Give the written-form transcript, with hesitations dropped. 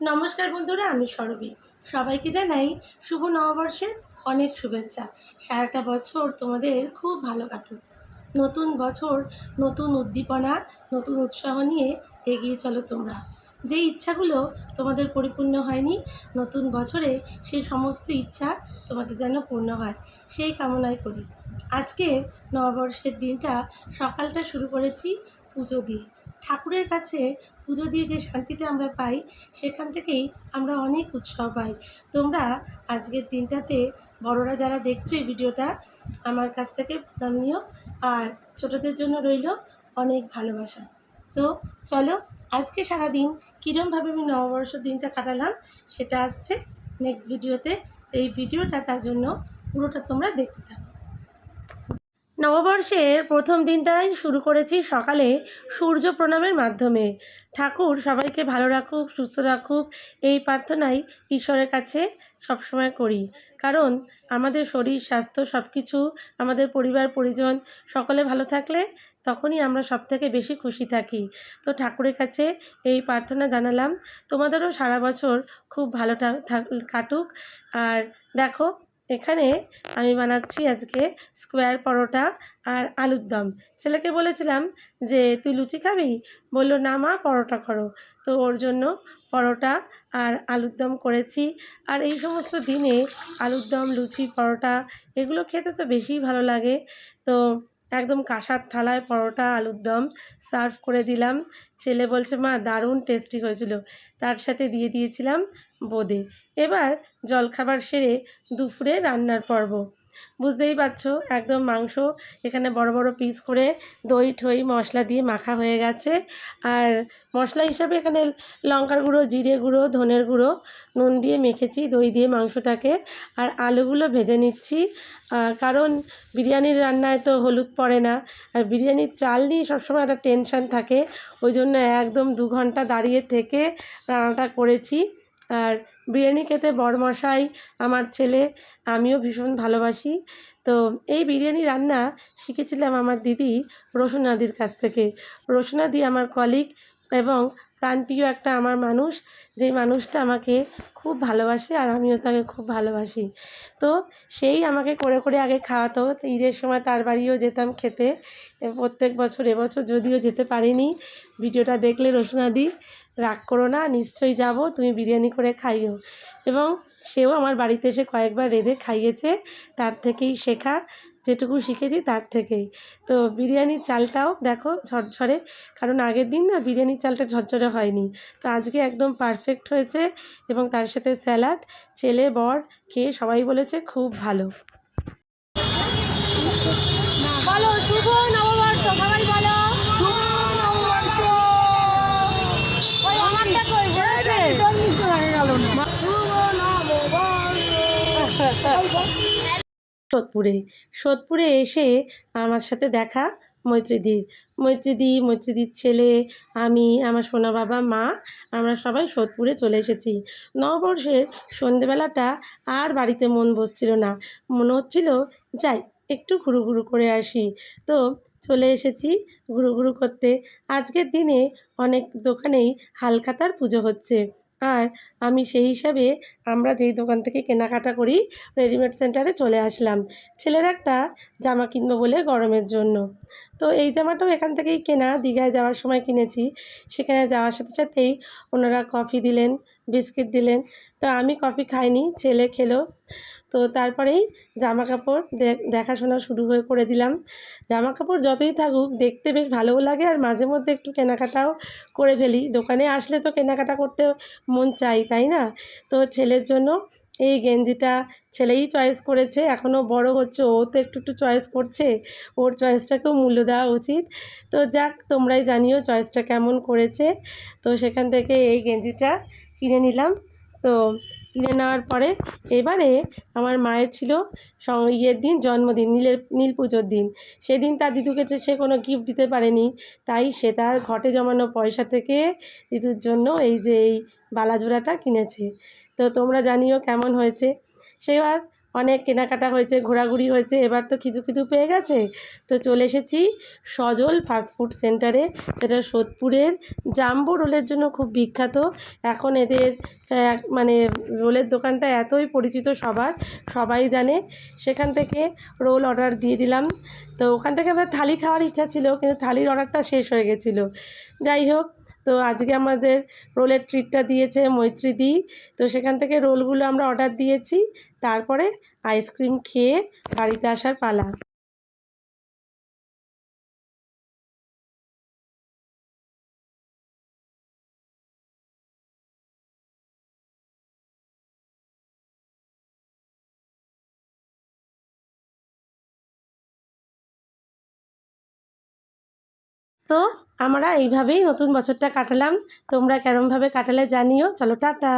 নমস্কার বন্ধুরা, আমি সরবী। সবাইকে জানাই শুভ নববর্ষের অনেক শুভেচ্ছা। সারাটা বছর তোমাদের খুব ভালো কাটুক। নতুন বছর, নতুন উদ্দীপনা, নতুন উৎসাহ নিয়ে এগিয়ে চলো তোমরা। যে ইচ্ছাগুলো তোমাদের পরিপূর্ণ হয়নি, নতুন বছরে সেই সমস্ত ইচ্ছা তোমাদের যেন পূর্ণ হয়, সেই কামনাই করি। আজকে নববর্ষের দিনটা সকালটা শুরু করেছি পুজো দিয়ে। ঠাকুরের কাছে পুজো দিয়ে যে শান্তিটা আমরা পাই, সেখান থেকেই আমরা অনেক উৎসাহ পাই। তোমরা আজকের দিনটাতে বড়রা যারা দেখছো এই ভিডিওটা, আমার কাছ থেকে প্রণাম নিও। আর ছোটদের জন্য রইল অনেক ভালোবাসা। তো চলো, আজকে সারাদিন কীরমভাবে আমি নববর্ষ দিনটা কাটালাম সেটা আসছে নেক্সট ভিডিওতে। এই ভিডিওটা তার জন্য পুরোটা তোমরা দেখতে থাকো। নববর্ষের প্রথম দিনটাই শুরু করেছি সকালে সূর্য প্রণামের মাধ্যমে। ঠাকুর সবাইকে ভালো রাখুক, সুস্থ রাখুক, এই প্রার্থনাই ঈশ্বরের কাছে সবসময় করি। কারণ আমাদের শরীর স্বাস্থ্য সব কিছু, আমাদের পরিবার পরিজন সকলে ভালো থাকলে তখনই আমরা সবথেকে বেশি খুশি থাকি। তো ঠাকুরের কাছে এই প্রার্থনা জানালাম তোমাদেরও সারা বছর খুব ভালো কাটুক। আর দেখো, এখানে আমি বানাচ্ছি আজকে স্কোয়ার পরোটা আর আলুর দম। ছেলেকে বলেছিলাম যে তুই লুচি খাবি, বলল না মা পরোটা করো। তো ওর জন্য পরোটা আর আলুর দম করেছি। আর এই সমস্ত দিনে আলুর দম, লুচি, পরোটা এগুলো খেতে তো বেশিই ভালো লাগে। তো একদম কাঁসার থালায় পরোটা আলুর দম সার্ভ করে দিলাম। ছেলে বলছে মা দারুণ টেস্টি হয়েছিল। তার সাথে দিয়ে দিয়েছিলাম বোঁদে। এবার জলখাবার সেরে দুপুরে রান্নার পর্ব। বুঝতেই পারছো, একদম মাংস এখানে বড় বড় পিস করে দই ঠই মশলা দিয়ে মাখা হয়ে গেছে। আর মশলা হিসাবে এখানে লঙ্কার গুঁড়ো, জিরে গুঁড়ো, ধনের গুঁড়ো, নুন দিয়ে মেখেছি দই দিয়ে মাংসটাকে। আর আলুগুলো ভেজে নিচ্ছি, কারণ বিরিয়ানির রান্নায় তো হলুদ পড়ে না। আর বিরিয়ানির চাল নিয়ে সবসময় একটা টেনশান থাকে, ওই জন্য একদম 2 ঘন্টা দাঁড়িয়ে থেকে রান্নাটা করেছি। আর বিরিয়ানি খেতে বরমশাই, আমার ছেলে, আমিও ভীষণ ভালোবাসি। তো এই বিরিয়ানি রান্না শিখেছিলাম আমার দিদি রোশনাদির কাছ থেকে। রোশনাদি আমার কলিগ এবং প্রাণপ্রিয় একটা আমার মানুষ, যেই মানুষটা আমাকে খুব ভালোবাসে আর আমিও তাকে খুব ভালোবাসি। তো সেই আমাকে করে করে আগে খাওয়াতো। তো ঈদের সময় তার বাড়িও যেতাম খেতে প্রত্যেক বছর। এবছর যদিও যেতে পারিনি। ভিডিওটা দেখলে রোশনাদি রাগ করো না, নিশ্চয়ই যাব, তুমি বিরিয়ানি করে খাইও। এবং সেও আমার বাড়িতে এসে কয়েকবার রেঁধে খাইয়েছে, তার থেকেই শেখা, যেটুকু শিখেছি তার থেকেই। তো বিরিয়ানির চালটাও দেখো ঝরঝরে, কারণ আগের দিন না বিরিয়ানির চালটা ঝরঝরে হয়নি। তো আজকে একদম পারফেক্ট হয়েছে এবং তার সাথে স্যালাড। ছেলে বর খেয়ে সবাই বলেছে খুব ভালো। বলো শুভ নববর্ষ, সবাই বলো শুভ নববর্ষ। ওই আমারটা কই বলেছে জন্মিতে লাগে গেল না। শুভ নববর্ষ। সোদপুরে এসে আমার সাথে দেখা মৈত্রীদির ছেলে, আমি, আমার সোনা বাবা, মা, আমরা সবাই সোদপুরে চলে এসেছি। নববর্ষের সন্ধেবেলাটা আর বাড়িতে মন বসছিল না, মনে হচ্ছিল যাই একটু ঘুরু করে আসি। তো চলে এসেছি ঘুরু করতে। আজকের দিনে অনেক দোকানেই হালখাতার পুজো হচ্ছে। আর আমি সেই হিসাবে আমরা যেই দোকান থেকে কেনাকাটা করি রেডিমেড সেন্টারে চলে আসলাম ছেলের একটা জামা কিনবো বলে গরমের জন্য। তো এই জামাটাও এখান থেকেই কেনা, দীঘায় যাওয়ার সময় কিনেছি। সেখানে যাওয়ার সাথে সাথেই ওনারা কফি দিলেন, বিস্কিট দিলেন। তো আমি কফি খাইনি, ছেলে খেলো। তো তারপরেই জামা কাপড় দেখাশোনা শুরু করে দিলাম। জামা কাপড় যতই থাকুক দেখতে বেশ ভালোও লাগে, আর মাঝে মধ্যে একটু কেনাকাটাও করে ফেলি। দোকানে আসলে তো কেনাকাটা করতে মন চাই, তাই না? তো ছেলের জন্য এই গেঞ্জিটা ছেলেই চয়েস করেছে, এখনও বড় হচ্ছে, ও তো একটু চয়েস করছে, ওর চয়েসটাকেও মূল্য দেওয়া উচিত। তো যাক, তোমরাই জানিও চয়েসটা কেমন করেছে। তো সেখান থেকে এই গেঞ্জিটা কিনে নিলাম। তো কিনে নেওয়ার পরে এবারে আমার মায়ের ছিল ইয়ের দিন, জন্মদিন, নীল পুজোর দিন। সেদিন তার দিদুকে সে কোনো গিফট দিতে পারেনি, তাই সে তার ঘটে জমানো পয়সা থেকে দিদুর জন্য এই যে এই বালাজোড়াটা কিনেছে। তো তোমরা জানিও কেমন হয়েছে। সে আর অনেক কেনাকাটা হয়েছে, ঘোরাঘুরি হয়েছে, এবার তো খিদু খিদু পেয়ে গেছে। তো চলে এসেছি সজল ফাস্টফুড সেন্টারে, যেটা সোদপুরের জাম্বো রোলের জন্য খুব বিখ্যাত। এখন এদের মানে রোলের দোকানটা এতই পরিচিত সবার, সবাই জানে। সেখান থেকে রোল অর্ডার দিয়ে দিলাম। তো ওখান থেকে আমার থালি খাওয়ার ইচ্ছা ছিল, কিন্তু থালির অর্ডারটা শেষ হয়ে গেছিলো। যাই হোক, তো আজকে আমাদের রোলের ট্রিটটা দিয়েছে মৈত্রীদি। তো সেখান থেকে রোলগুলো আমরা অর্ডার দিয়েছি, তারপরে আইসক্রিম খেয়ে বাড়িতে আসার পালা। তো আমরা এইভাবেই নতুন বছরটা কাটালাম। তোমরা কেরমভাবে কাটালে জানিও। চলো টাটা।